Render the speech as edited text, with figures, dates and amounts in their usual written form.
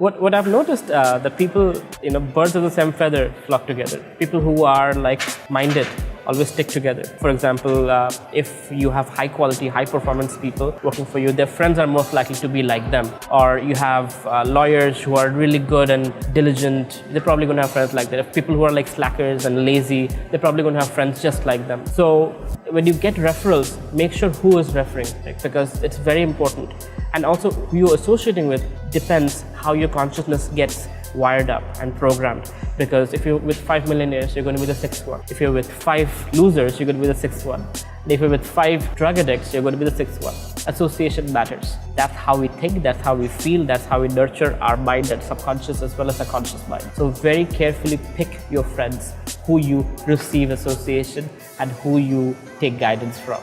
What I've noticed that people, birds of the same feather flock together. People who are like-minded always stick together. For example, if you have high quality, high performance people working for you, their friends are most likely to be like them. Or you have lawyers who are really good and diligent, they're probably going to have friends like that. If people who are like slackers and lazy, they're probably going to have friends just like them. So when you get referrals, make sure who is referring, because it's very important. And also who you're associating with depends how your consciousness gets wired up and programmed. Because if you're with 5 millionaires, you're going to be the sixth one. If you're with 5 losers, you're going to be the sixth one. And if you're with 5 drug addicts, you're going to be the sixth one. Association matters. That's how we think, that's how we feel, that's how we nurture our mind, that subconscious as well as the conscious mind. So very carefully pick your friends, who you receive association and who you take guidance from.